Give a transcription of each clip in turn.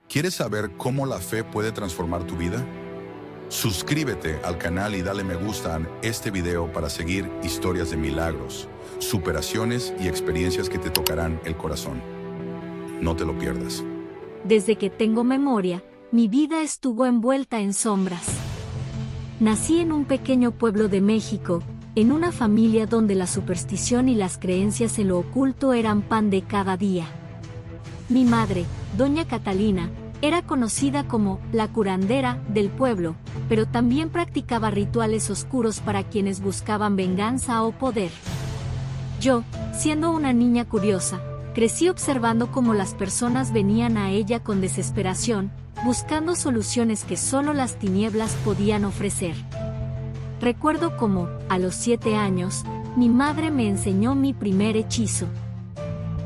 ¿Quieres saber cómo la fe puede transformar tu vida? Suscríbete al canal y dale me gusta a este video para seguir historias de milagros, superaciones y experiencias que te tocarán el corazón. No te lo pierdas. Desde que tengo memoria, mi vida estuvo envuelta en sombras. Nací en un pequeño pueblo de México, en una familia donde la superstición y las creencias en lo oculto eran pan de cada día. Mi madre, doña Catalina, era conocida como la curandera del pueblo, pero también practicaba rituales oscuros para quienes buscaban venganza o poder. Yo, siendo una niña curiosa, crecí observando cómo las personas venían a ella con desesperación, buscando soluciones que solo las tinieblas podían ofrecer. Recuerdo cómo, a los 7 años, mi madre me enseñó mi primer hechizo.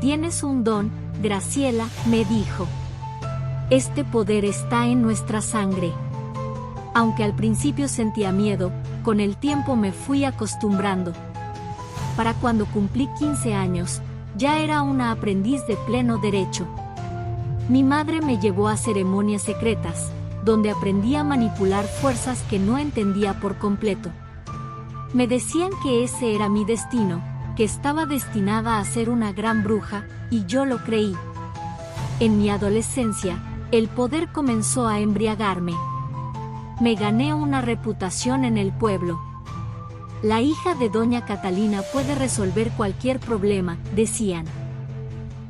«Tienes un don, Graciela», me dijo. «Este poder está en nuestra sangre». Aunque al principio sentía miedo, con el tiempo me fui acostumbrando. Para cuando cumplí 15 años, ya era una aprendiz de pleno derecho. Mi madre me llevó a ceremonias secretas, donde aprendí a manipular fuerzas que no entendía por completo. Me decían que ese era mi destino, que estaba destinada a ser una gran bruja, y yo lo creí. En mi adolescencia, el poder comenzó a embriagarme. Me gané una reputación en el pueblo. La hija de doña Catalina puede resolver cualquier problema, decían.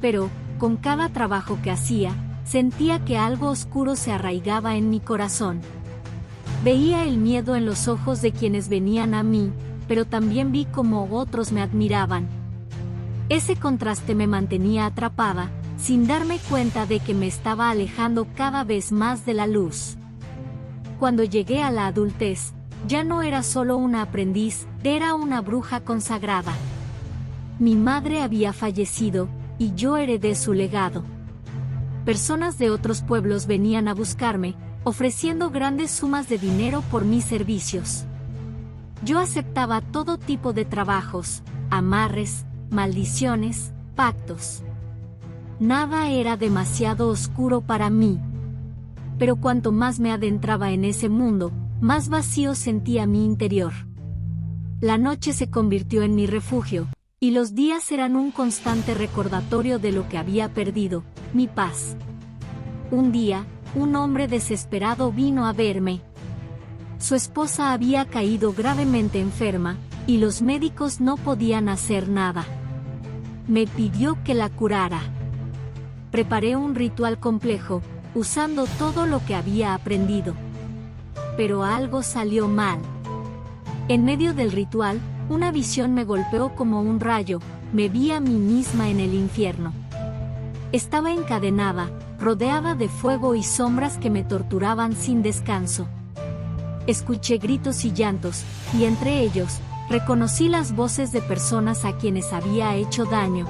Pero, con cada trabajo que hacía, sentía que algo oscuro se arraigaba en mi corazón. Veía el miedo en los ojos de quienes venían a mí, pero también vi cómo otros me admiraban. Ese contraste me mantenía atrapada, sin darme cuenta de que me estaba alejando cada vez más de la luz. Cuando llegué a la adultez, ya no era solo una aprendiz, era una bruja consagrada. Mi madre había fallecido, y yo heredé su legado. Personas de otros pueblos venían a buscarme, ofreciendo grandes sumas de dinero por mis servicios. Yo aceptaba todo tipo de trabajos, amarres, maldiciones, pactos. Nada era demasiado oscuro para mí. Pero cuanto más me adentraba en ese mundo, más vacío sentía mi interior. La noche se convirtió en mi refugio, y los días eran un constante recordatorio de lo que había perdido, mi paz. Un día, un hombre desesperado vino a verme. Su esposa había caído gravemente enferma, y los médicos no podían hacer nada. Me pidió que la curara. Preparé un ritual complejo, usando todo lo que había aprendido. Pero algo salió mal. En medio del ritual, una visión me golpeó como un rayo, me vi a mí misma en el infierno. Estaba encadenada, rodeada de fuego y sombras que me torturaban sin descanso. Escuché gritos y llantos, y entre ellos, reconocí las voces de personas a quienes había hecho daño.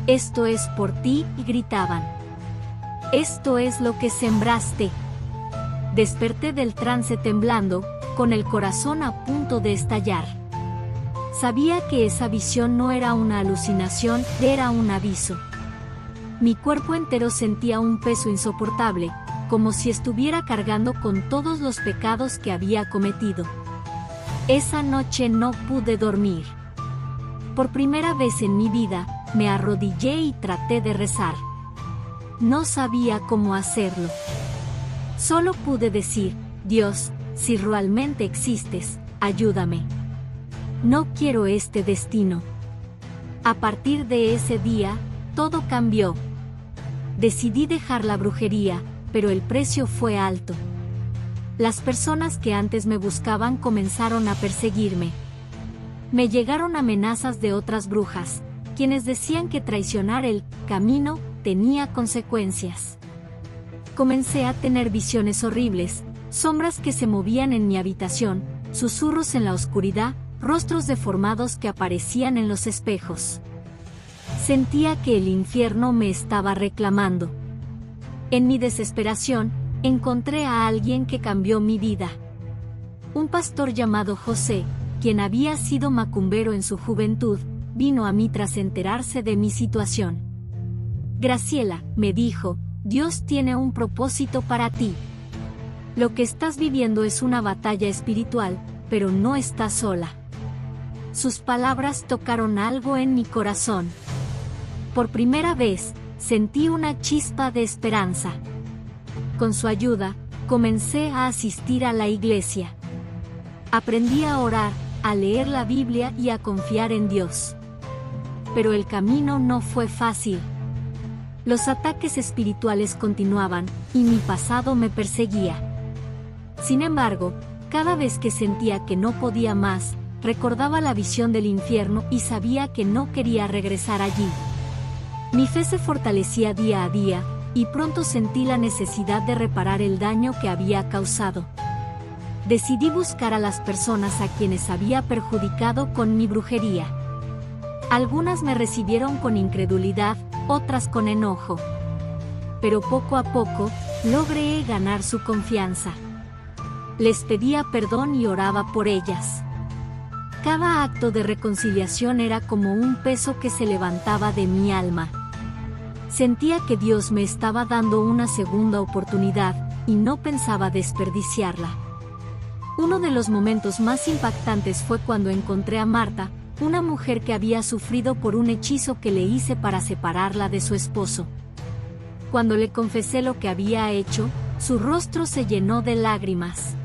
«Esto es por ti», gritaban. «Esto es lo que sembraste». Desperté del trance temblando, con el corazón a punto de estallar. Sabía que esa visión no era una alucinación, era un aviso. Mi cuerpo entero sentía un peso insoportable, como si estuviera cargando con todos los pecados que había cometido. Esa noche no pude dormir. Por primera vez en mi vida, me arrodillé y traté de rezar. No sabía cómo hacerlo. Solo pude decir: «Dios, si realmente existes, ayúdame. No quiero este destino». A partir de ese día, todo cambió. Decidí dejar la brujería, pero el precio fue alto. Las personas que antes me buscaban comenzaron a perseguirme. Me llegaron amenazas de otras brujas, quienes decían que traicionar el camino tenía consecuencias. Comencé a tener visiones horribles, sombras que se movían en mi habitación, susurros en la oscuridad, rostros deformados que aparecían en los espejos. Sentía que el infierno me estaba reclamando. En mi desesperación, encontré a alguien que cambió mi vida. Un pastor llamado José, quien había sido macumbero en su juventud, vino a mí tras enterarse de mi situación. «Graciela», me dijo, Dios tiene un propósito para ti. Lo que estás viviendo es una batalla espiritual, pero no estás sola. Sus palabras tocaron algo en mi corazón. Por primera vez, sentí una chispa de esperanza. Con su ayuda, comencé a asistir a la iglesia. Aprendí a orar, a leer la Biblia y a confiar en Dios. Pero el camino no fue fácil. Los ataques espirituales continuaban, y mi pasado me perseguía. Sin embargo, cada vez que sentía que no podía más, recordaba la visión del infierno y sabía que no quería regresar allí. Mi fe se fortalecía día a día, y pronto sentí la necesidad de reparar el daño que había causado. Decidí buscar a las personas a quienes había perjudicado con mi brujería. Algunas me recibieron con incredulidad, otras con enojo. Pero poco a poco, logré ganar su confianza. Les pedía perdón y oraba por ellas. Cada acto de reconciliación era como un peso que se levantaba de mi alma. Sentía que Dios me estaba dando una segunda oportunidad, y no pensaba desperdiciarla. Uno de los momentos más impactantes fue cuando encontré a Marta, una mujer que había sufrido por un hechizo que le hice para separarla de su esposo. Cuando le confesé lo que había hecho, su rostro se llenó de lágrimas.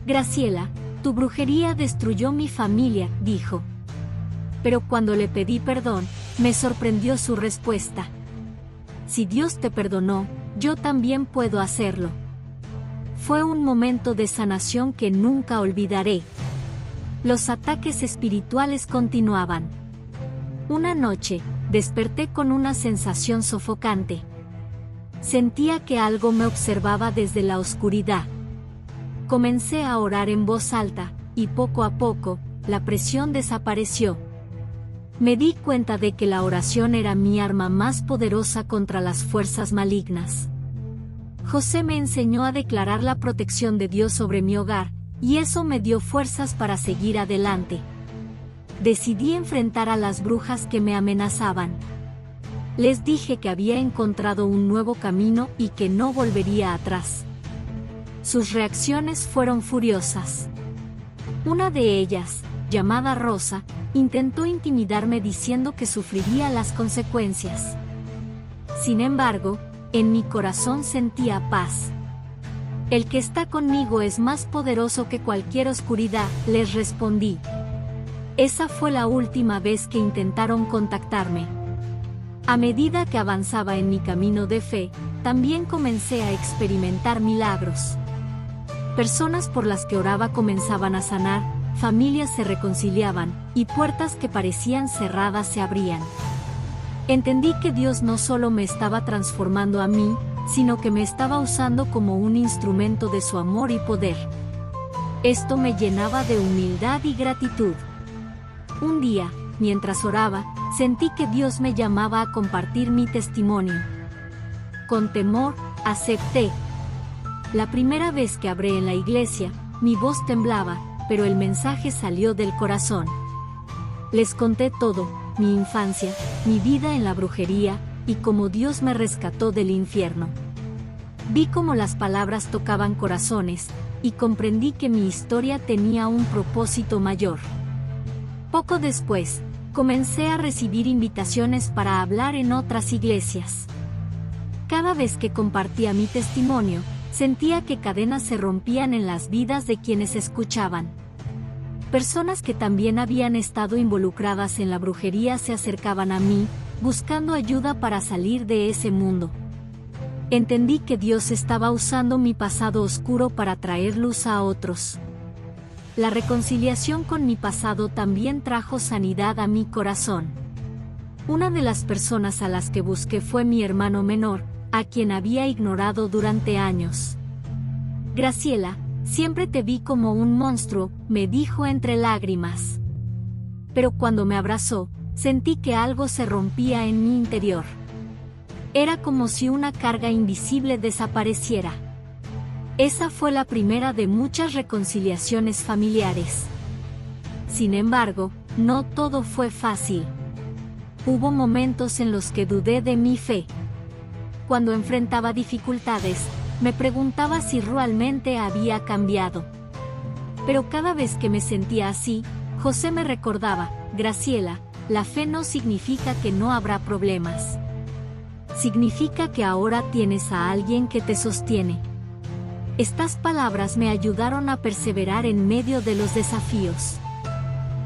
Graciela, tu brujería destruyó mi familia, dijo. Pero cuando le pedí perdón, me sorprendió su respuesta. Si Dios te perdonó, yo también puedo hacerlo. Fue un momento de sanación que nunca olvidaré. Los ataques espirituales continuaban. Una noche, desperté con una sensación sofocante. Sentía que algo me observaba desde la oscuridad. Comencé a orar en voz alta, y poco a poco, la presión desapareció. Me di cuenta de que la oración era mi arma más poderosa contra las fuerzas malignas. José me enseñó a declarar la protección de Dios sobre mi hogar, y eso me dio fuerzas para seguir adelante. Decidí enfrentar a las brujas que me amenazaban. Les dije que había encontrado un nuevo camino y que no volvería atrás. Sus reacciones fueron furiosas. Una de ellas, llamada Rosa, intentó intimidarme diciendo que sufriría las consecuencias. Sin embargo, en mi corazón sentía paz. El que está conmigo es más poderoso que cualquier oscuridad, les respondí. Esa fue la última vez que intentaron contactarme. A medida que avanzaba en mi camino de fe, también comencé a experimentar milagros. Personas por las que oraba comenzaban a sanar, familias se reconciliaban, y puertas que parecían cerradas se abrían. Entendí que Dios no solo me estaba transformando a mí, sino que me estaba usando como un instrumento de su amor y poder. Esto me llenaba de humildad y gratitud. Un día, mientras oraba, sentí que Dios me llamaba a compartir mi testimonio. Con temor, acepté. La primera vez que hablé en la iglesia, mi voz temblaba, pero el mensaje salió del corazón. Les conté todo, mi infancia, mi vida en la brujería, y cómo Dios me rescató del infierno. Vi cómo las palabras tocaban corazones, y comprendí que mi historia tenía un propósito mayor. Poco después, comencé a recibir invitaciones para hablar en otras iglesias. Cada vez que compartía mi testimonio, sentía que cadenas se rompían en las vidas de quienes escuchaban. Personas que también habían estado involucradas en la brujería se acercaban a mí, buscando ayuda para salir de ese mundo. Entendí que Dios estaba usando mi pasado oscuro para traer luz a otros. La reconciliación con mi pasado también trajo sanidad a mi corazón. Una de las personas a las que busqué fue mi hermano menor, a quien había ignorado durante años. Graciela, siempre te vi como un monstruo, me dijo entre lágrimas. Pero cuando me abrazó, sentí que algo se rompía en mi interior. Era como si una carga invisible desapareciera. Esa fue la primera de muchas reconciliaciones familiares. Sin embargo, no todo fue fácil. Hubo momentos en los que dudé de mi fe. cuando enfrentaba dificultades, me preguntaba si realmente había cambiado. Pero cada vez que me sentía así, José me recordaba: Graciela, la fe no significa que no habrá problemas. Significa que ahora tienes a alguien que te sostiene. Estas palabras me ayudaron a perseverar en medio de los desafíos.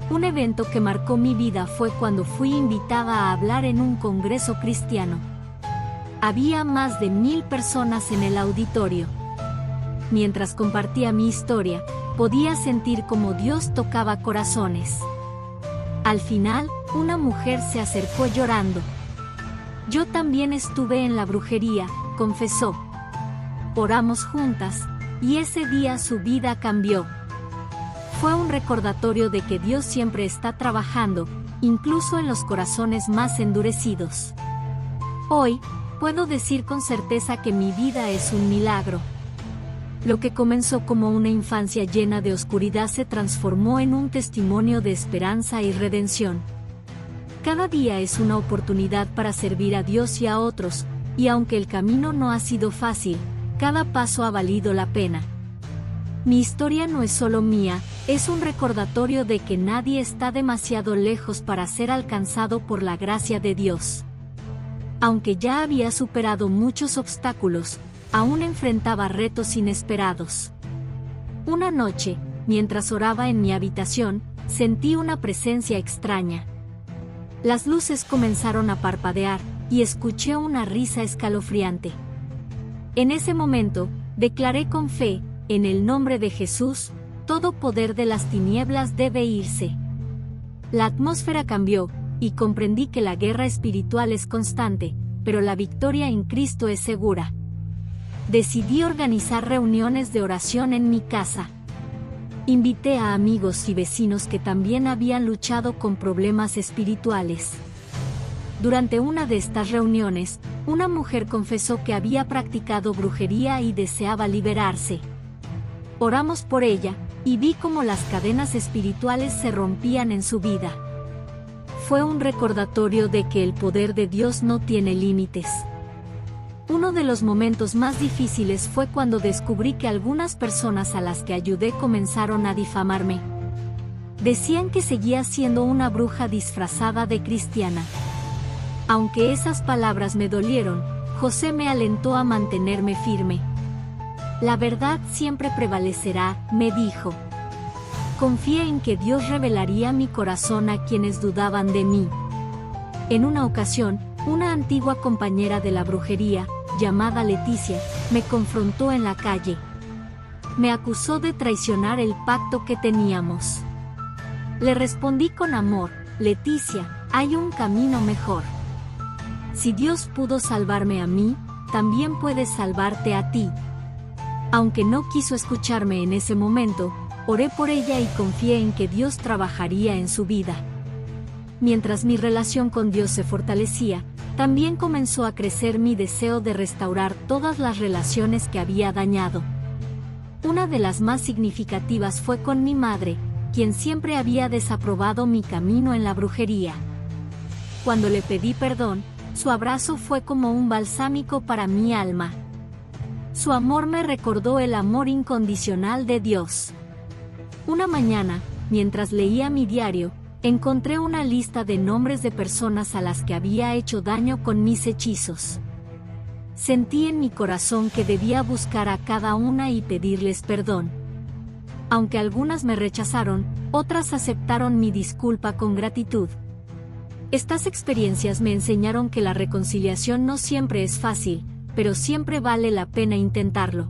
Un evento que marcó mi vida fue cuando fui invitada a hablar en un congreso cristiano. Había más de 1000 personas en el auditorio. Mientras compartía mi historia, podía sentir cómo Dios tocaba corazones. Al final, una mujer se acercó llorando. Yo también estuve en la brujería, confesó. Oramos juntas, y ese día su vida cambió. Fue un recordatorio de que Dios siempre está trabajando, incluso en los corazones más endurecidos. Hoy, puedo decir con certeza que mi vida es un milagro. Lo que comenzó como una infancia llena de oscuridad se transformó en un testimonio de esperanza y redención. Cada día es una oportunidad para servir a Dios y a otros, y aunque el camino no ha sido fácil, cada paso ha valido la pena. Mi historia no es solo mía, es un recordatorio de que nadie está demasiado lejos para ser alcanzado por la gracia de Dios. Aunque ya había superado muchos obstáculos, aún enfrentaba retos inesperados. Una noche, mientras oraba en mi habitación, sentí una presencia extraña. Las luces comenzaron a parpadear, y escuché una risa escalofriante. En ese momento, declaré con fe: en el nombre de Jesús, todo poder de las tinieblas debe irse. La atmósfera cambió, y comprendí que la guerra espiritual es constante, pero la victoria en Cristo es segura. Decidí organizar reuniones de oración en mi casa. Invité a amigos y vecinos que también habían luchado con problemas espirituales. Durante una de estas reuniones, una mujer confesó que había practicado brujería y deseaba liberarse. Oramos por ella, y vi cómo las cadenas espirituales se rompían en su vida. Fue un recordatorio de que el poder de Dios no tiene límites. Uno de los momentos más difíciles fue cuando descubrí que algunas personas a las que ayudé comenzaron a difamarme. Decían que seguía siendo una bruja disfrazada de cristiana. Aunque esas palabras me dolieron, José me alentó a mantenerme firme. La verdad siempre prevalecerá, me dijo. Confié en que Dios revelaría mi corazón a quienes dudaban de mí. En una ocasión, una antigua compañera de la brujería, llamada Leticia, me confrontó en la calle. Me acusó de traicionar el pacto que teníamos. Le respondí con amor: Leticia, hay un camino mejor. Si Dios pudo salvarme a mí, también puede salvarte a ti. Aunque no quiso escucharme en ese momento, oré por ella y confié en que Dios trabajaría en su vida. Mientras mi relación con Dios se fortalecía, también comenzó a crecer mi deseo de restaurar todas las relaciones que había dañado. Una de las más significativas fue con mi madre, quien siempre había desaprobado mi camino en la brujería. Cuando le pedí perdón, su abrazo fue como un balsámico para mi alma. Su amor me recordó el amor incondicional de Dios. Una mañana, mientras leía mi diario, encontré una lista de nombres de personas a las que había hecho daño con mis hechizos. Sentí en mi corazón que debía buscar a cada una y pedirles perdón. Aunque algunas me rechazaron, otras aceptaron mi disculpa con gratitud. Estas experiencias me enseñaron que la reconciliación no siempre es fácil, pero siempre vale la pena intentarlo.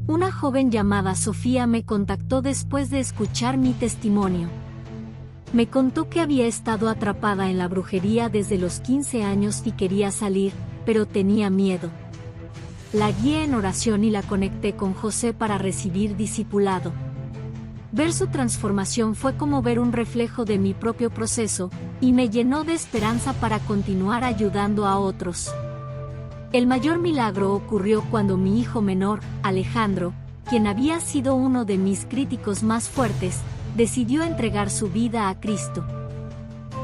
Una joven llamada Sofía me contactó después de escuchar mi testimonio. Me contó que había estado atrapada en la brujería desde los 15 años y quería salir, pero tenía miedo. La guié en oración y la conecté con José para recibir discipulado. Ver su transformación fue como ver un reflejo de mi propio proceso, y me llenó de esperanza para continuar ayudando a otros. El mayor milagro ocurrió cuando mi hijo menor, Alejandro, quien había sido uno de mis críticos más fuertes, decidió entregar su vida a Cristo.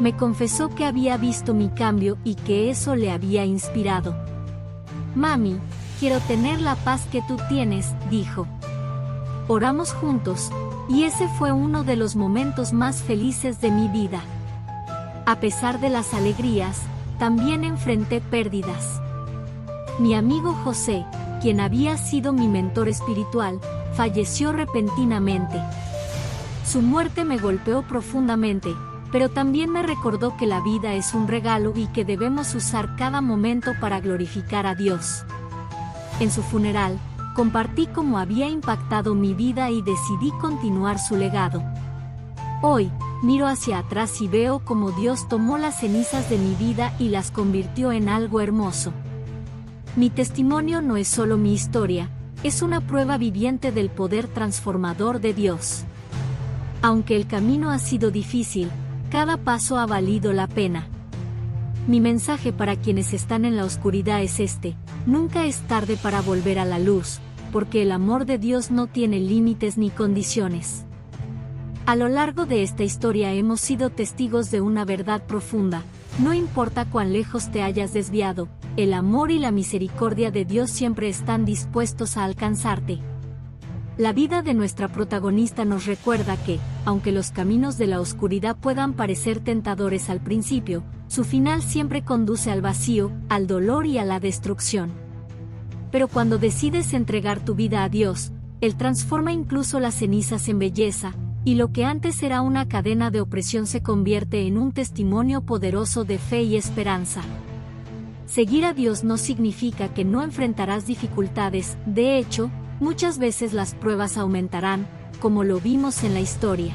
Me confesó que había visto mi cambio y que eso le había inspirado. Mami, quiero tener la paz que tú tienes, dijo. Oramos juntos, y ese fue uno de los momentos más felices de mi vida. A pesar de las alegrías, también enfrenté pérdidas. Mi amigo José, quien había sido mi mentor espiritual, falleció repentinamente. Su muerte me golpeó profundamente, pero también me recordó que la vida es un regalo y que debemos usar cada momento para glorificar a Dios. En su funeral, compartí cómo había impactado mi vida y decidí continuar su legado. Hoy, miro hacia atrás y veo cómo Dios tomó las cenizas de mi vida y las convirtió en algo hermoso. Mi testimonio no es solo mi historia, es una prueba viviente del poder transformador de Dios. Aunque el camino ha sido difícil, cada paso ha valido la pena. Mi mensaje para quienes están en la oscuridad es este: nunca es tarde para volver a la luz, porque el amor de Dios no tiene límites ni condiciones. A lo largo de esta historia hemos sido testigos de una verdad profunda: no importa cuán lejos te hayas desviado, el amor y la misericordia de Dios siempre están dispuestos a alcanzarte. La vida de nuestra protagonista nos recuerda que, aunque los caminos de la oscuridad puedan parecer tentadores al principio, su final siempre conduce al vacío, al dolor y a la destrucción. Pero cuando decides entregar tu vida a Dios, Él transforma incluso las cenizas en belleza, y lo que antes era una cadena de opresión se convierte en un testimonio poderoso de fe y esperanza. Seguir a Dios no significa que no enfrentarás dificultades, de hecho, muchas veces las pruebas aumentarán, como lo vimos en la historia.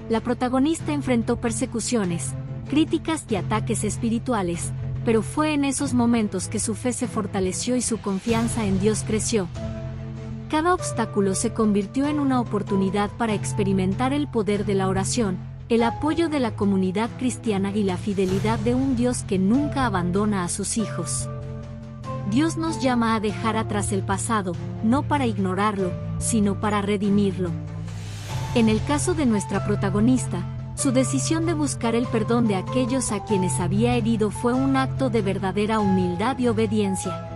La protagonista enfrentó persecuciones, críticas y ataques espirituales, pero fue en esos momentos que su fe se fortaleció y su confianza en Dios creció. Cada obstáculo se convirtió en una oportunidad para experimentar el poder de la oración, el apoyo de la comunidad cristiana y la fidelidad de un Dios que nunca abandona a sus hijos. Dios nos llama a dejar atrás el pasado, no para ignorarlo, sino para redimirlo. En el caso de nuestra protagonista, su decisión de buscar el perdón de aquellos a quienes había herido fue un acto de verdadera humildad y obediencia.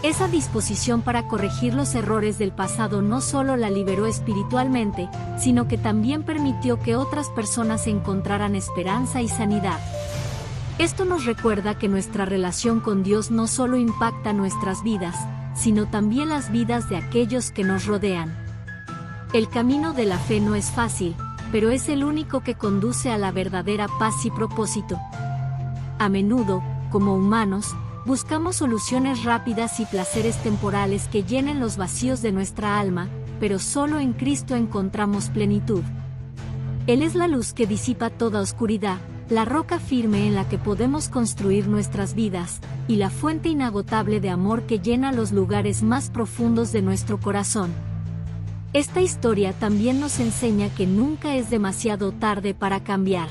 Esa disposición para corregir los errores del pasado no solo la liberó espiritualmente, sino que también permitió que otras personas encontraran esperanza y sanidad. Esto nos recuerda que nuestra relación con Dios no solo impacta nuestras vidas, sino también las vidas de aquellos que nos rodean. El camino de la fe no es fácil, pero es el único que conduce a la verdadera paz y propósito. A menudo, como humanos, buscamos soluciones rápidas y placeres temporales que llenen los vacíos de nuestra alma, pero solo en Cristo encontramos plenitud. Él es la luz que disipa toda oscuridad, la roca firme en la que podemos construir nuestras vidas, y la fuente inagotable de amor que llena los lugares más profundos de nuestro corazón. Esta historia también nos enseña que nunca es demasiado tarde para cambiar.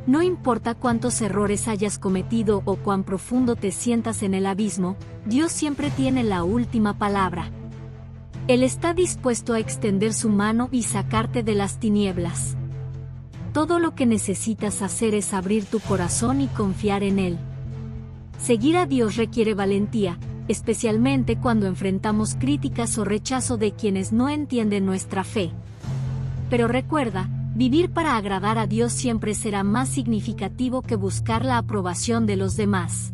No importa cuántos errores hayas cometido o cuán profundo te sientas en el abismo, Dios siempre tiene la última palabra. Él está dispuesto a extender su mano y sacarte de las tinieblas. Todo lo que necesitas hacer es abrir tu corazón y confiar en Él. Seguir a Dios requiere valentía, especialmente cuando enfrentamos críticas o rechazo de quienes no entienden nuestra fe. Pero recuerda, vivir para agradar a Dios siempre será más significativo que buscar la aprobación de los demás.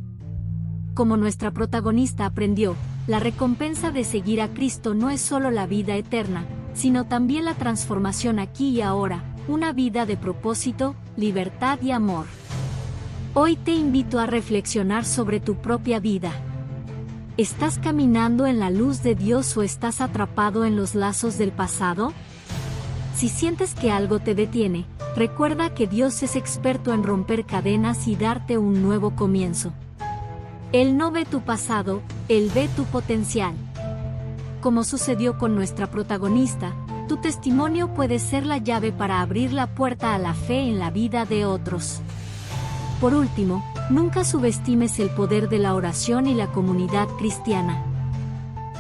Como nuestra protagonista aprendió, la recompensa de seguir a Cristo no es solo la vida eterna, sino también la transformación aquí y ahora, una vida de propósito, libertad y amor. Hoy te invito a reflexionar sobre tu propia vida. ¿Estás caminando en la luz de Dios o estás atrapado en los lazos del pasado? Si sientes que algo te detiene, recuerda que Dios es experto en romper cadenas y darte un nuevo comienzo. Él no ve tu pasado, Él ve tu potencial. Como sucedió con nuestra protagonista, tu testimonio puede ser la llave para abrir la puerta a la fe en la vida de otros. Por último, nunca subestimes el poder de la oración y la comunidad cristiana.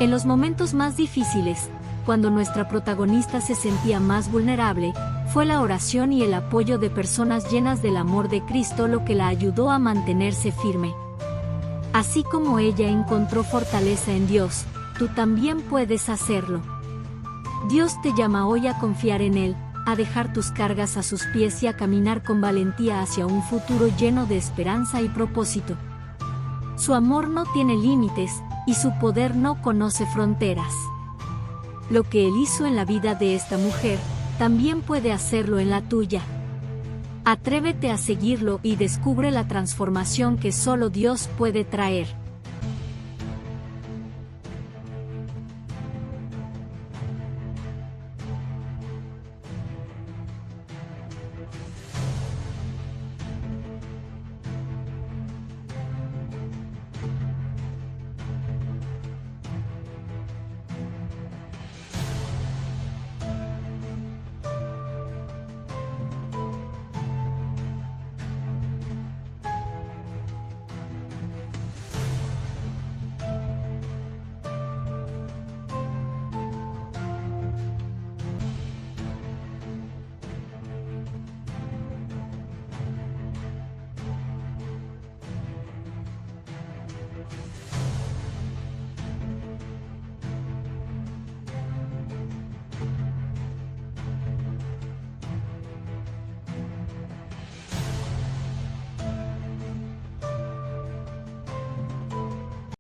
En los momentos más difíciles, cuando nuestra protagonista se sentía más vulnerable, fue la oración y el apoyo de personas llenas del amor de Cristo lo que la ayudó a mantenerse firme. Así como ella encontró fortaleza en Dios, tú también puedes hacerlo. Dios te llama hoy a confiar en Él, a dejar tus cargas a sus pies y a caminar con valentía hacia un futuro lleno de esperanza y propósito. Su amor no tiene límites, y su poder no conoce fronteras. Lo que Él hizo en la vida de esta mujer, también puede hacerlo en la tuya. Atrévete a seguirlo y descubre la transformación que solo Dios puede traer.